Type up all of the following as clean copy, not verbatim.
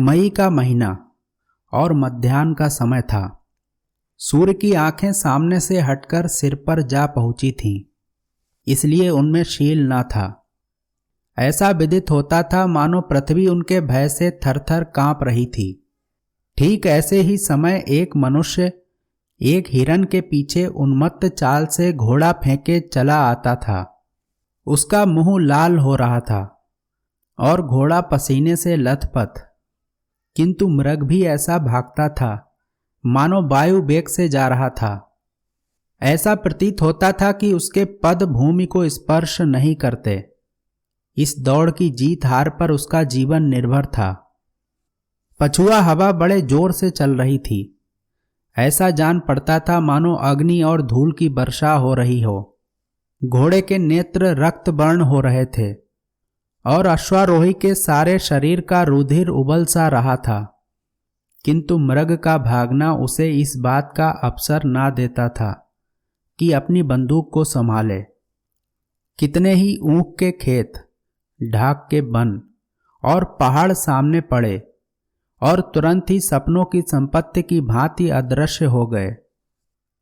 मई का महीना और मध्याह्न का समय था। सूर्य की आंखें सामने से हटकर सिर पर जा पहुंची थीं, इसलिए उनमें शील न था। ऐसा विदित होता था मानो पृथ्वी उनके भय से थरथर कांप रही थी। ठीक ऐसे ही समय एक मनुष्य एक हिरन के पीछे उन्मत्त चाल से घोड़ा फेंके चला आता था। उसका मुंह लाल हो रहा था और घोड़ा पसीने से लथपथ, किंतु मृग भी ऐसा भागता था मानो वायु वेग से जा रहा था। ऐसा प्रतीत होता था कि उसके पद भूमि को स्पर्श नहीं करते। इस दौड़ की जीत हार पर उसका जीवन निर्भर था। पछुआ हवा बड़े जोर से चल रही थी। ऐसा जान पड़ता था मानो अग्नि और धूल की वर्षा हो रही हो। घोड़े के नेत्र रक्त वर्ण हो रहे थे और अश्वारोही के सारे शरीर का रुधिर उबल सा रहा था, किंतु मृग का भागना उसे इस बात का अवसर ना देता था कि अपनी बंदूक को संभाले। कितने ही ऊख के खेत, ढाक के वन और पहाड़ सामने पड़े और तुरंत ही सपनों की संपत्ति की भांति अदृश्य हो गए।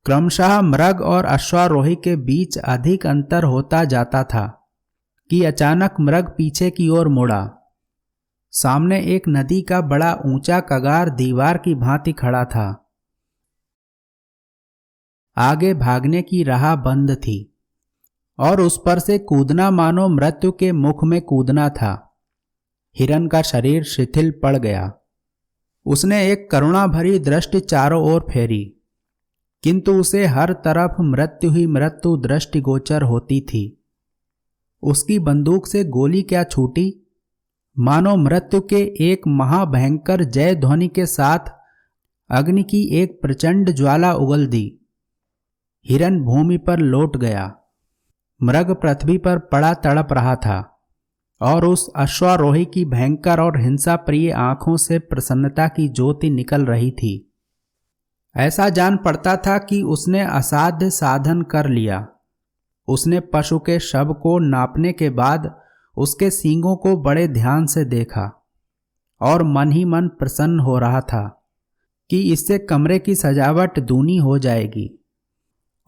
क्रमशः मृग और अश्वारोही के बीच अधिक अंतर होता जाता था कि अचानक मृग पीछे की ओर मुड़ा। सामने एक नदी का बड़ा ऊंचा कगार दीवार की भांति खड़ा था। आगे भागने की राह बंद थी और उस पर से कूदना मानो मृत्यु के मुख में कूदना था। हिरन का शरीर शिथिल पड़ गया। उसने एक करुणा भरी दृष्टि चारों ओर फेरी, किंतु उसे हर तरफ मृत्यु ही मृत्यु दृष्टिगोचर होती थी। उसकी बंदूक से गोली क्या छूटी, मानो मृत्यु के एक महाभयंकर जय ध्वनि के साथ अग्नि की एक प्रचंड ज्वाला उगल दी। हिरन भूमि पर लौट गया। मृग पृथ्वी पर पड़ा तड़प रहा था और उस अश्वारोही की भयंकर और हिंसा प्रिय आंखों से प्रसन्नता की ज्योति निकल रही थी। ऐसा जान पड़ता था कि उसने असाध्य साधन कर लिया। उसने पशु के शव को नापने के बाद उसके सींगों को बड़े ध्यान से देखा और मन ही मन प्रसन्न हो रहा था कि इससे कमरे की सजावट दूनी हो जाएगी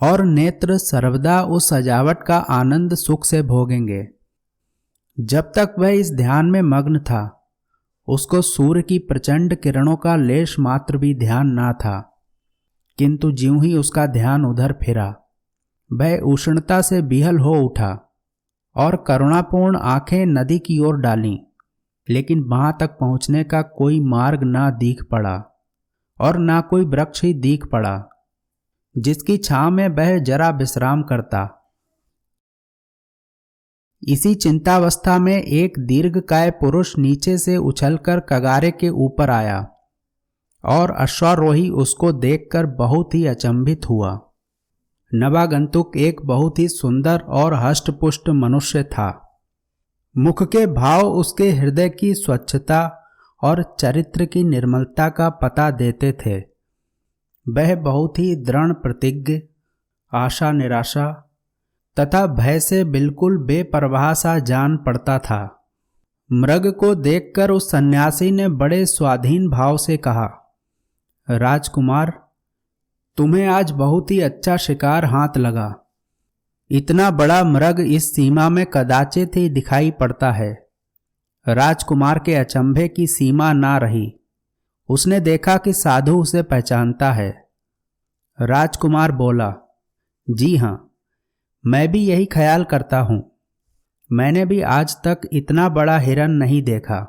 और नेत्र सर्वदा उस सजावट का आनंद सुख से भोगेंगे। जब तक वह इस ध्यान में मग्न था, उसको सूर्य की प्रचंड किरणों का लेश मात्र भी ध्यान ना था, किंतु ज्यों ही उसका ध्यान उधर फिरा, वह उष्णता से बिहल हो उठा और करुणापूर्ण आंखें नदी की ओर डालीं, लेकिन वहां तक पहुंचने का कोई मार्ग ना दिख पड़ा और ना कोई वृक्ष ही दिख पड़ा जिसकी छांव में वह जरा विश्राम करता। इसी चिंतावस्था में एक दीर्घकाय पुरुष नीचे से उछलकर कगारे के ऊपर आया और अश्वारोही उसको देखकर बहुत ही अचंभित हुआ। नवागंतुक एक बहुत ही सुंदर और हष्टपुष्ट मनुष्य था। मुख के भाव उसके हृदय की स्वच्छता और चरित्र की निर्मलता का पता देते थे। वह बहुत ही दृढ़ प्रतिज्ञ, आशा निराशा तथा भय से बिल्कुल बेपरवाह सा जान पड़ता था। मृग को देखकर उस सन्यासी ने बड़े स्वाधीन भाव से कहा, राजकुमार, तुम्हें आज बहुत ही अच्छा शिकार हाथ लगा। इतना बड़ा मृग इस सीमा में कदाचित ही दिखाई पड़ता है। राजकुमार के अचंभे की सीमा ना रही। उसने देखा कि साधु उसे पहचानता है। राजकुमार बोला, जी हाँ, मैं भी यही ख्याल करता हूँ। मैंने भी आज तक इतना बड़ा हिरन नहीं देखा,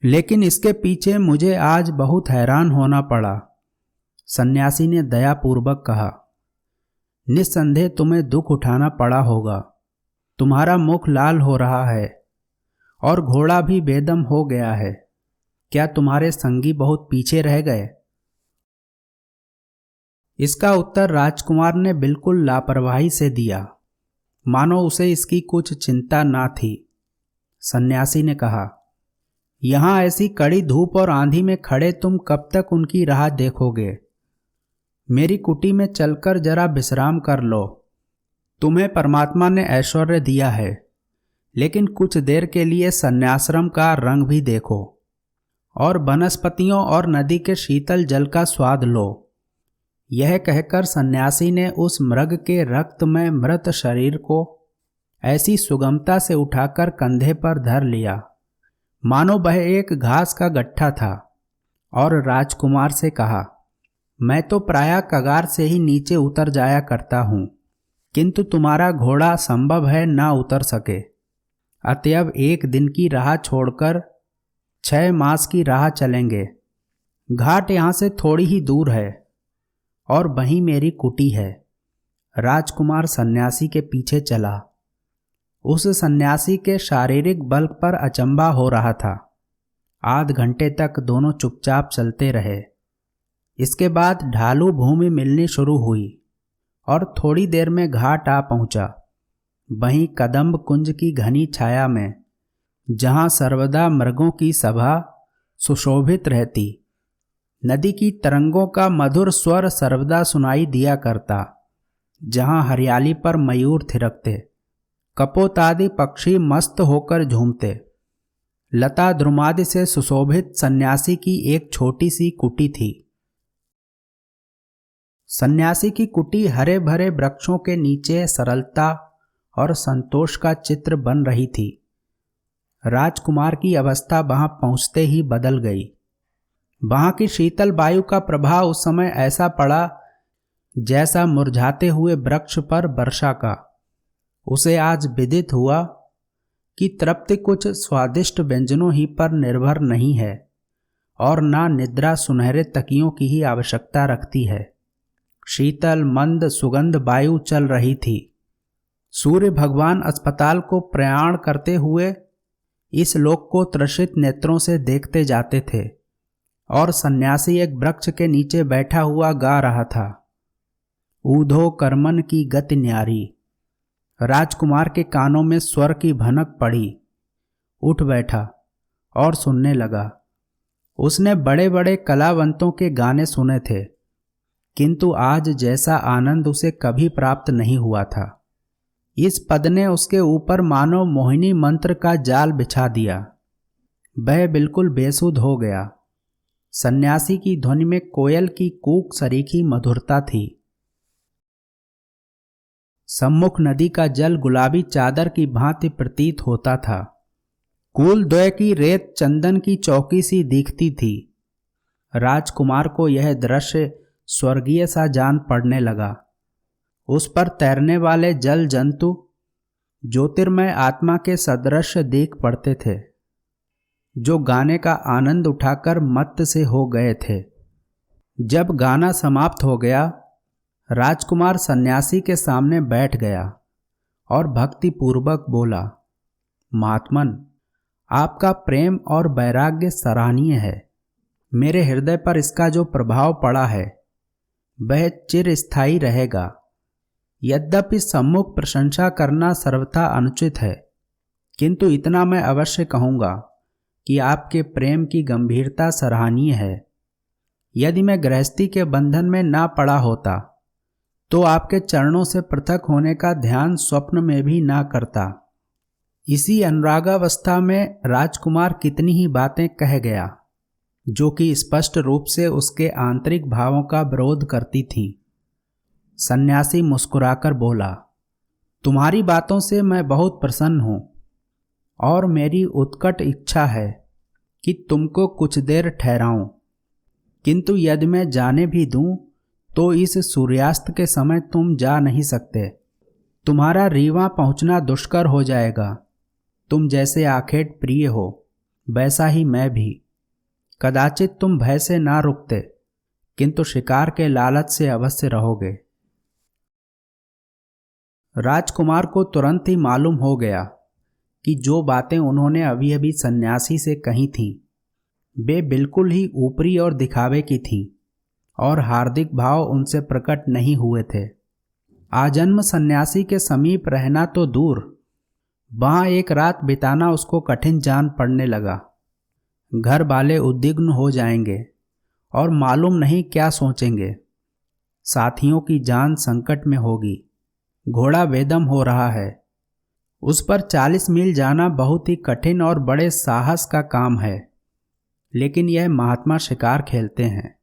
लेकिन इसके पीछे मुझे आज बहुत हैरान होना पड़ा। सन्यासी ने दयापूर्वक कहा, निस्संदेह तुम्हें दुख उठाना पड़ा होगा। तुम्हारा मुख लाल हो रहा है और घोड़ा भी बेदम हो गया है। क्या तुम्हारे संगी बहुत पीछे रह गए? इसका उत्तर राजकुमार ने बिल्कुल लापरवाही से दिया, मानो उसे इसकी कुछ चिंता ना थी। सन्यासी ने कहा, यहां ऐसी कड़ी धूप और आंधी में खड़े तुम कब तक उनकी राह देखोगे? मेरी कुटी में चलकर जरा विश्राम कर लो। तुम्हें परमात्मा ने ऐश्वर्य दिया है, लेकिन कुछ देर के लिए सन्याश्रम का रंग भी देखो। और वनस्पतियों और नदी के शीतल जल का स्वाद लो। यह कहकर सन्यासी ने उस मृग के रक्त में मृत शरीर को ऐसी सुगमता से उठाकर कंधे पर धर लिया मानो वह एक घास का गट्ठा था, और राजकुमार से कहा, मैं तो प्रायः कगार से ही नीचे उतर जाया करता हूँ, किंतु तुम्हारा घोड़ा संभव है ना उतर सके। अतएव 1 दिन की राह छोड़कर 6 मास की राह चलेंगे। घाट यहाँ से थोड़ी ही दूर है और वहीं मेरी कुटी है। राजकुमार सन्यासी के पीछे चला। उस सन्यासी के शारीरिक बल पर अचंभा हो रहा था। आध घंटे तक दोनों चुपचाप चलते रहे। इसके बाद ढालू भूमि मिलनी शुरू हुई और थोड़ी देर में घाट आ पहुंचा। वहीं कदम्ब कुंज की घनी छाया में, जहां सर्वदा मृगों की सभा सुशोभित रहती, नदी की तरंगों का मधुर स्वर सर्वदा सुनाई दिया करता, जहां हरियाली पर मयूर थिरकते, कपोतादि पक्षी मस्त होकर झूमते, लता द्रुमादि से सुशोभित सन्यासी की एक छोटी सी कुटी थी। सन्यासी की कुटी हरे भरे वृक्षों के नीचे सरलता और संतोष का चित्र बन रही थी। राजकुमार की अवस्था वहां पहुंचते ही बदल गई। वहां की शीतल वायु का प्रभाव उस समय ऐसा पड़ा जैसा मुरझाते हुए वृक्ष पर वर्षा का। उसे आज विदित हुआ कि तृप्ति कुछ स्वादिष्ट व्यंजनों ही पर निर्भर नहीं है और ना निद्रा सुनहरे तकियों की ही आवश्यकता रखती है। शीतल मंद सुगंध वायु चल रही थी। सूर्य भगवान अस्पताल को प्रयाण करते हुए इस लोक को त्रसित नेत्रों से देखते जाते थे और सन्यासी एक वृक्ष के नीचे बैठा हुआ गा रहा था, ऊधो कर्मन की गति न्यारी। राजकुमार के कानों में स्वर की भनक पड़ी। उठ बैठा और सुनने लगा। उसने बड़े बड़े कलावंतों के गाने सुने थे, किंतु आज जैसा आनंद उसे कभी प्राप्त नहीं हुआ था। इस पद ने उसके ऊपर मानो मोहिनी मंत्र का जाल बिछा दिया। वह बिल्कुल बेसुध हो गया। सन्यासी की ध्वनि में कोयल की कूक सरीखी मधुरता थी। सम्मुख नदी का जल गुलाबी चादर की भांति प्रतीत होता था। कूल द्वय की रेत चंदन की चौकी सी दिखती थी। राजकुमार को यह दृश्य स्वर्गीय सा जान पड़ने लगा। उस पर तैरने वाले जल जंतु ज्योतिर्मय आत्मा के सदृश देख पड़ते थे, जो गाने का आनंद उठाकर मत्त से हो गए थे। जब गाना समाप्त हो गया, राजकुमार सन्यासी के सामने बैठ गया और भक्ति पूर्वक बोला, महात्मन, आपका प्रेम और वैराग्य सराहनीय है। मेरे हृदय पर इसका जो प्रभाव पड़ा है वह चिरस्थायी रहेगा। यद्यपि सम्मुख प्रशंसा करना सर्वथा अनुचित है, किंतु इतना मैं अवश्य कहूँगा कि आपके प्रेम की गंभीरता सराहनीय है। यदि मैं गृहस्थी के बंधन में ना पड़ा होता तो आपके चरणों से पृथक होने का ध्यान स्वप्न में भी ना करता। इसी अनुरागावस्था में राजकुमार कितनी ही बातें कह गया, जो कि स्पष्ट रूप से उसके आंतरिक भावों का विरोध करती थीं। सन्यासी मुस्कुराकर बोला, तुम्हारी बातों से मैं बहुत प्रसन्न हूँ और मेरी उत्कट इच्छा है कि तुमको कुछ देर ठहराऊं, किंतु यदि मैं जाने भी दूं तो इस सूर्यास्त के समय तुम जा नहीं सकते। तुम्हारा रीवा पहुंचना दुष्कर हो जाएगा। तुम जैसे आखेट प्रिय हो, वैसा ही मैं भी। कदाचित तुम भय से ना रुकते, किंतु शिकार के लालच से अवश्य रहोगे। राजकुमार को तुरंत ही मालूम हो गया कि जो बातें उन्होंने अभी अभी सन्यासी से कही थीं, वे बिल्कुल ही ऊपरी और दिखावे की थीं और हार्दिक भाव उनसे प्रकट नहीं हुए थे। आजन्म सन्यासी के समीप रहना तो दूर, वहाँ एक रात बिताना उसको कठिन जान पड़ने लगा। घर वाले उद्विग्न हो जाएंगे और मालूम नहीं क्या सोचेंगे। साथियों की जान संकट में होगी। घोड़ा बेदम हो रहा है। उस पर 40 मील जाना बहुत ही कठिन और बड़े साहस का काम है। लेकिन यह महात्मा शिकार खेलते हैं।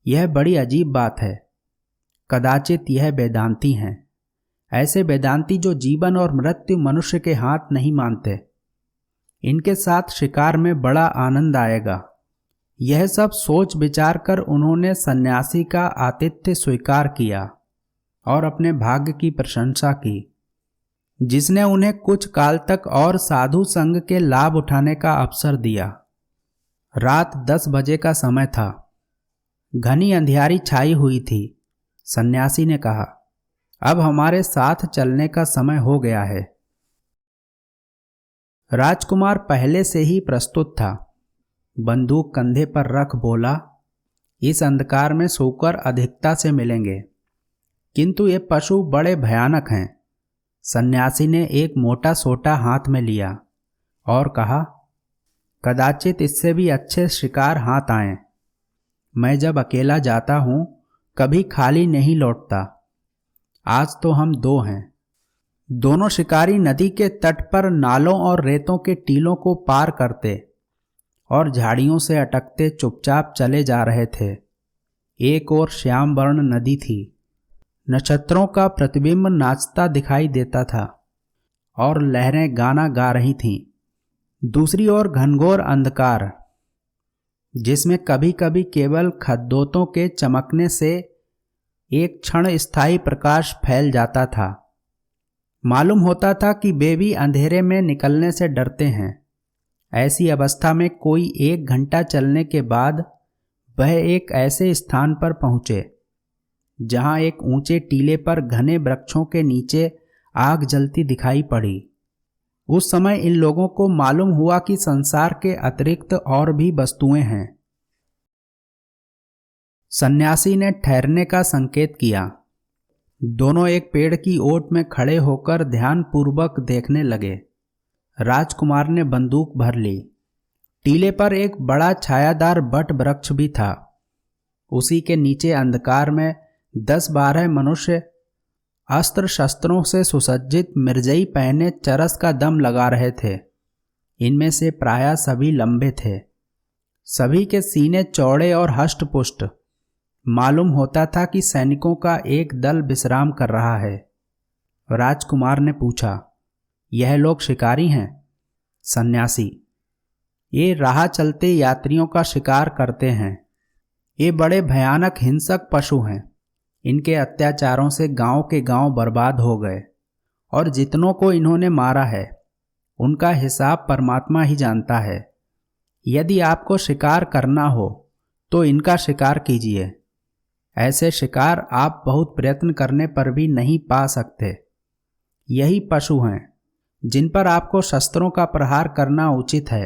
यह बड़ी अजीब बात है। कदाचित यह वेदांती हैं, ऐसे वेदांती जो जीवन और मृत्यु मनुष्य के हाथ नहीं मानते। इनके साथ शिकार में बड़ा आनंद आएगा। यह सब सोच विचार कर उन्होंने सन्यासी का आतिथ्य स्वीकार किया और अपने भाग्य की प्रशंसा की, जिसने उन्हें कुछ काल तक और साधु संग के लाभ उठाने का अवसर दिया। रात 10 बजे का समय था। घनी अंधियारी छाई हुई थी। सन्यासी ने कहा, अब हमारे साथ चलने का समय हो गया है। राजकुमार पहले से ही प्रस्तुत था। बंदूक कंधे पर रख बोला, इस अंधकार में सोकर अधिकता से मिलेंगे, किंतु ये पशु बड़े भयानक हैं। सन्यासी ने एक मोटा सोटा हाथ में लिया और कहा, कदाचित इससे भी अच्छे शिकार हाथ आएं। मैं जब अकेला जाता हूं कभी खाली नहीं लौटता। आज तो हम 2 हैं। दोनों शिकारी नदी के तट पर नालों और रेतों के टीलों को पार करते और झाड़ियों से अटकते चुपचाप चले जा रहे थे। एक ओर श्याम वर्ण नदी थी। नक्षत्रों का प्रतिबिंब नाचता दिखाई देता था और लहरें गाना गा रही थीं। दूसरी ओर घनघोर अंधकार, जिसमें कभी कभी केवल खद्दोतों के चमकने से एक क्षण स्थायी प्रकाश फैल जाता था। मालूम होता था कि वे भी अंधेरे में निकलने से डरते हैं। ऐसी अवस्था में कोई 1 घंटा चलने के बाद वह एक ऐसे स्थान पर पहुंचे जहां एक ऊंचे टीले पर घने वृक्षों के नीचे आग जलती दिखाई पड़ी। उस समय इन लोगों को मालूम हुआ कि संसार के अतिरिक्त और भी वस्तुएं हैं। सन्यासी ने ठहरने का संकेत किया। दोनों एक पेड़ की ओट में खड़े होकर ध्यानपूर्वक देखने लगे। राजकुमार ने बंदूक भर ली। टीले पर एक बड़ा छायादार बट वृक्ष भी था। उसी के नीचे अंधकार में 10-12 मनुष्य अस्त्र शस्त्रों से सुसज्जित मिर्जई पहने चरस का दम लगा रहे थे। इनमें से प्रायः सभी लंबे थे। सभी के सीने चौड़े और हष्टपुष्ट। मालूम होता था कि सैनिकों का एक दल विश्राम कर रहा है। राजकुमार ने पूछा, यह लोग शिकारी हैं? सन्यासी, ये राह चलते यात्रियों का शिकार करते हैं। ये बड़े भयानक हिंसक पशु हैं। इनके अत्याचारों से गांव के गांव बर्बाद हो गए और जितनों को इन्होंने मारा है उनका हिसाब परमात्मा ही जानता है। यदि आपको शिकार करना हो तो इनका शिकार कीजिए। ऐसे शिकार आप बहुत प्रयत्न करने पर भी नहीं पा सकते। यही पशु हैं जिन पर आपको शस्त्रों का प्रहार करना उचित है।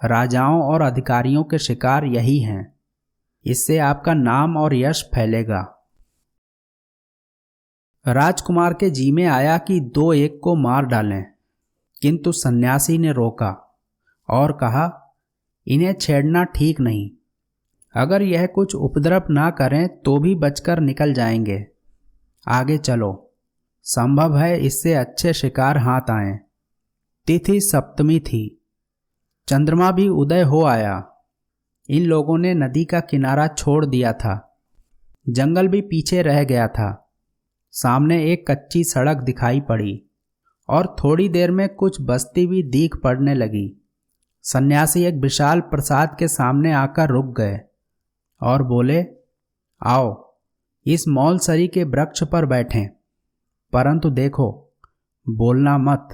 राजाओं और अधिकारियों के शिकार यही हैं। इससे आपका नाम और यश फैलेगा। राजकुमार के जी में आया कि 2-1 को मार डालें, किंतु सन्यासी ने रोका और कहा, इन्हें छेड़ना ठीक नहीं। अगर यह कुछ उपद्रव ना करें तो भी बचकर निकल जाएंगे। आगे चलो, संभव है इससे अच्छे शिकार हाथ आएं। तिथि सप्तमी थी। चंद्रमा भी उदय हो आया। इन लोगों ने नदी का किनारा छोड़ दिया था। जंगल भी पीछे रह गया था। सामने एक कच्ची सड़क दिखाई पड़ी और थोड़ी देर में कुछ बस्ती भी दिख पड़ने लगी। सन्यासी एक विशाल प्रासाद के सामने आकर रुक गए और बोले, आओ इस मौलसरी के वृक्ष पर बैठें, परंतु देखो बोलना मत,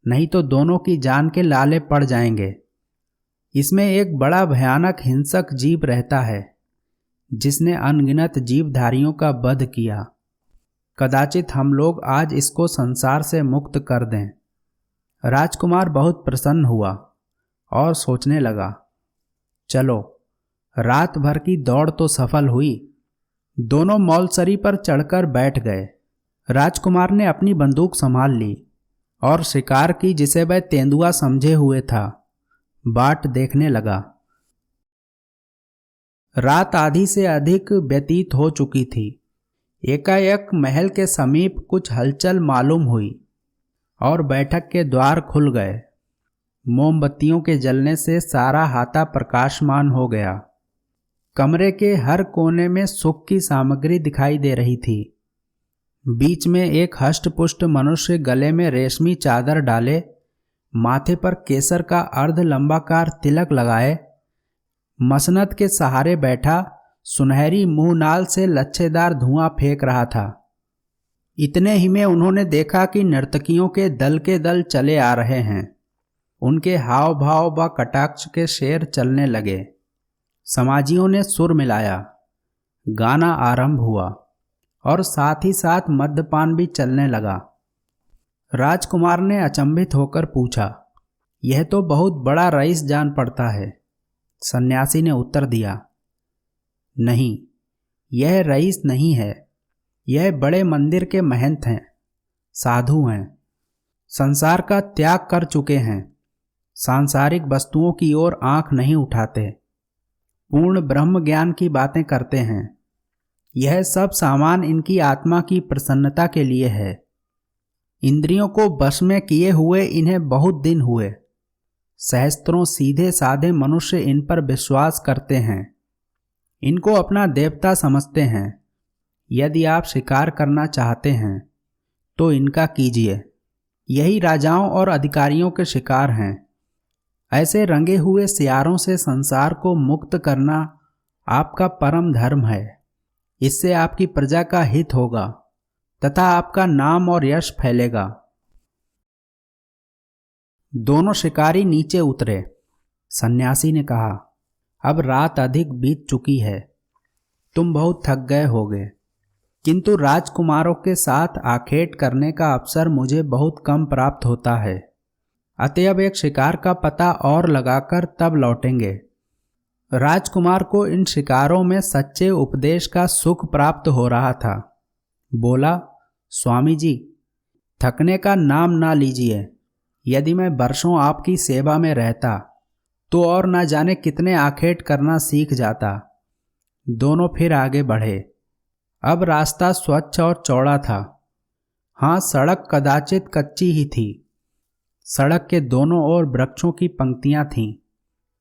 नहीं तो दोनों की जान के लाले पड़ जाएंगे। इसमें एक बड़ा भयानक हिंसक जीव रहता है जिसने अनगिनत जीवधारियों का वध किया। कदाचित हम लोग आज इसको संसार से मुक्त कर दें। राजकुमार बहुत प्रसन्न हुआ और सोचने लगा, चलो रात भर की दौड़ तो सफल हुई। दोनों मौलसरी पर चढ़कर बैठ गए। राजकुमार ने अपनी बंदूक संभाल ली और शिकार की जिसे वह तेंदुआ समझे हुए था बाट देखने लगा। रात आधी से अधिक व्यतीत हो चुकी थी। एकाएक महल के समीप कुछ हलचल मालूम हुई और बैठक के द्वार खुल गए। मोमबत्तियों के जलने से सारा हाता प्रकाशमान हो गया। कमरे के हर कोने में सुख की सामग्री दिखाई दे रही थी। बीच में एक हष्टपुष्ट मनुष्य गले में रेशमी चादर डाले, माथे पर केसर का अर्ध लंबाकार तिलक लगाए, मसनद के सहारे बैठा सुनहरी मुंहनाल से लच्छेदार धुआं फेंक रहा था। इतने ही में उन्होंने देखा कि नर्तकियों के दल चले आ रहे हैं। उनके हाव भाव व कटाक्ष के शेर चलने लगे। समाजियों ने सुर मिलाया, गाना आरंभ हुआ और साथ ही साथ मद्यपान भी चलने लगा। राजकुमार ने अचंभित होकर पूछा, यह तो बहुत बड़ा रईस जान पड़ता है। सन्यासी ने उत्तर दिया, नहीं, यह रईस नहीं है, यह बड़े मंदिर के महंत हैं, साधु हैं, संसार का त्याग कर चुके हैं, सांसारिक वस्तुओं की ओर आंख नहीं उठाते, पूर्ण ब्रह्म ज्ञान की बातें करते हैं। यह सब सामान इनकी आत्मा की प्रसन्नता के लिए है। इंद्रियों को वश में किए हुए इन्हें बहुत दिन हुए। सहस्त्रों सीधे साधे मनुष्य इन पर विश्वास करते हैं, इनको अपना देवता समझते हैं। यदि आप शिकार करना चाहते हैं तो इनका कीजिए। यही राजाओं और अधिकारियों के शिकार हैं। ऐसे रंगे हुए सियारों से संसार को मुक्त करना आपका परम धर्म है। इससे आपकी प्रजा का हित होगा तथा आपका नाम और यश फैलेगा। दोनों शिकारी नीचे उतरे। सन्यासी ने कहा, अब रात अधिक बीत चुकी है, तुम बहुत थक गए होगे, किंतु राजकुमारों के साथ आखेट करने का अवसर मुझे बहुत कम प्राप्त होता है। अतएव एक शिकार का पता और लगाकर तब लौटेंगे। राजकुमार को इन शिकारों में सच्चे उपदेश का सुख प्राप्त हो रहा था। बोला, स्वामी जी, थकने का नाम ना लीजिए। यदि मैं वर्षों आपकी सेवा में रहता तो और न जाने कितने आखेट करना सीख जाता। दोनों फिर आगे बढ़े। अब रास्ता स्वच्छ और चौड़ा था। हाँ, सड़क कदाचित कच्ची ही थी। सड़क के दोनों ओर वृक्षों की पंक्तियां थीं।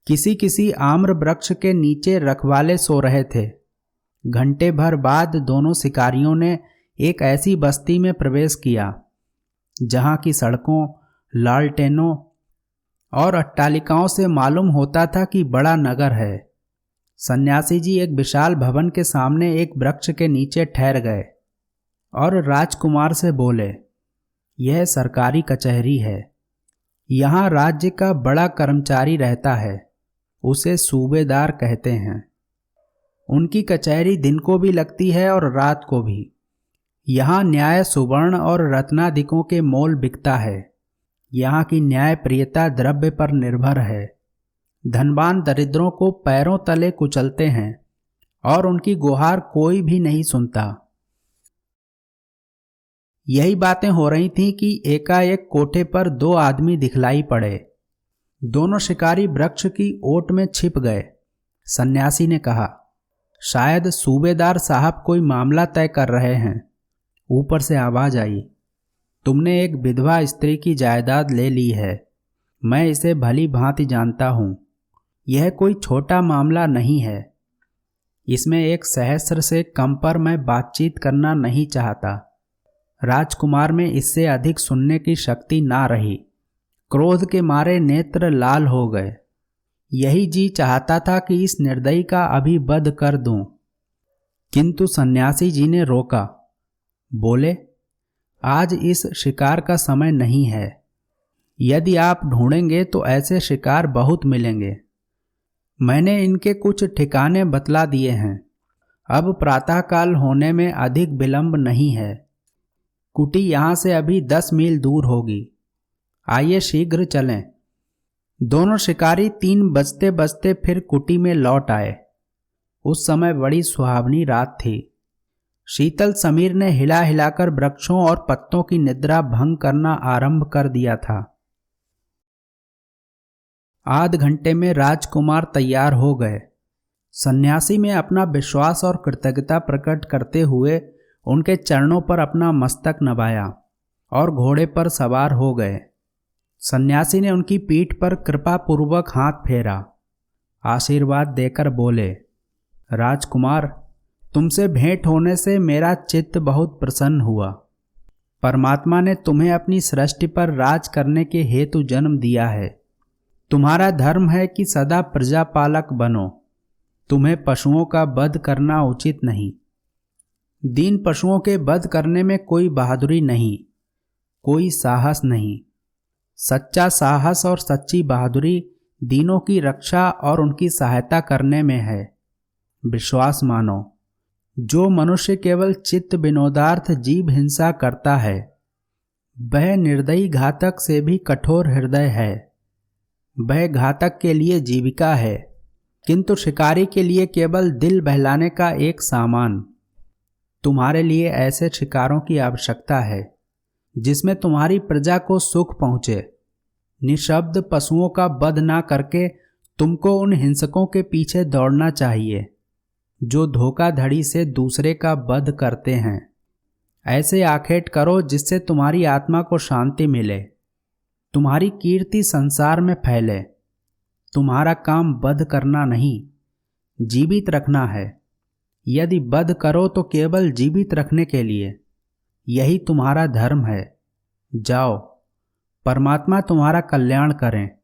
किसी किसी आम्र वृक्ष के नीचे रखवाले सो रहे थे। घंटे भर बाद दोनों शिकारियों ने एक ऐसी बस्ती में प्रवेश किया जहां की सड़कों, लालटेनों और अट्टालिकाओं से मालूम होता था कि बड़ा नगर है। सन्यासी जी एक विशाल भवन के सामने एक वृक्ष के नीचे ठहर गए और राजकुमार से बोले, यह सरकारी कचहरी है। यहाँ राज्य का बड़ा कर्मचारी रहता है, उसे सूबेदार कहते हैं। उनकी कचहरी दिन को भी लगती है और रात को भी। यहाँ न्याय सुवर्ण और रत्नादिकों के मोल बिकता है। यहाँ की न्यायप्रियता द्रव्य पर निर्भर है। धनवान दरिद्रों को पैरों तले कुचलते हैं और उनकी गुहार कोई भी नहीं सुनता। यही बातें हो रही थीं कि एकाएक कोठे पर दो आदमी दिखलाई पड़े। दोनों शिकारी वृक्ष की ओट में छिप गए। सन्यासी ने कहा, शायद सूबेदार साहब कोई मामला तय कर रहे हैं। ऊपर से आवाज आई, तुमने एक विधवा स्त्री की जायदाद ले ली है। मैं इसे भली भांति जानता हूं। यह कोई छोटा मामला नहीं है। इसमें 1 सहस्र से कम पर मैं बातचीत करना नहीं चाहता। राजकुमार में इससे अधिक सुनने की शक्ति ना रही। क्रोध के मारे नेत्र लाल हो गए। यही जी चाहता था कि इस निर्दयी का अभी वध कर दूं, किंतु सन्यासी जी ने रोका। बोले, आज इस शिकार का समय नहीं है। यदि आप ढूंढेंगे तो ऐसे शिकार बहुत मिलेंगे। मैंने इनके कुछ ठिकाने बतला दिए हैं। अब प्रातःकाल होने में अधिक विलंब नहीं है। कुटी यहाँ से अभी 10 मील दूर होगी। आइए शीघ्र चलें। दोनों शिकारी 3 बजते बजते फिर कुटी में लौट आए। उस समय बड़ी सुहावनी रात थी। शीतल समीर ने हिला हिलाकर वृक्षों और पत्तों की निद्रा भंग करना आरंभ कर दिया था। आध घंटे में राजकुमार तैयार हो गए। सन्यासी में अपना विश्वास और कृतज्ञता प्रकट करते हुए उनके चरणों पर अपना मस्तक नवाया और घोड़े पर सवार हो गए। सन्यासी ने उनकी पीठ पर कृपापूर्वक हाथ फेरा, आशीर्वाद देकर बोले, राजकुमार, तुमसे भेंट होने से मेरा चित्त बहुत प्रसन्न हुआ। परमात्मा ने तुम्हें अपनी सृष्टि पर राज करने के हेतु जन्म दिया है। तुम्हारा धर्म है कि सदा प्रजापालक बनो। तुम्हें पशुओं का वध करना उचित नहीं। दीन पशुओं के वध करने में कोई बहादुरी नहीं, कोई साहस नहीं। सच्चा साहस और सच्ची बहादुरी दीनों की रक्षा और उनकी सहायता करने में है। विश्वास मानो, जो मनुष्य केवल चित्त विनोदार्थ जीव हिंसा करता है, वह निर्दयी घातक से भी कठोर हृदय है। वह घातक के लिए जीविका है, किंतु शिकारी के लिए केवल दिल बहलाने का एक सामान। तुम्हारे लिए ऐसे शिकारों की आवश्यकता है जिसमें तुम्हारी प्रजा को सुख पहुँचे। निशब्द पशुओं का वध ना करके तुमको उन हिंसकों के पीछे दौड़ना चाहिए जो धोखाधड़ी से दूसरे का वध करते हैं। ऐसे आखेट करो जिससे तुम्हारी आत्मा को शांति मिले, तुम्हारी कीर्ति संसार में फैले। तुम्हारा काम वध करना नहीं, जीवित रखना है। यदि वध करो तो केवल जीवित रखने के लिए। यही तुम्हारा धर्म है। जाओ, परमात्मा तुम्हारा कल्याण करें।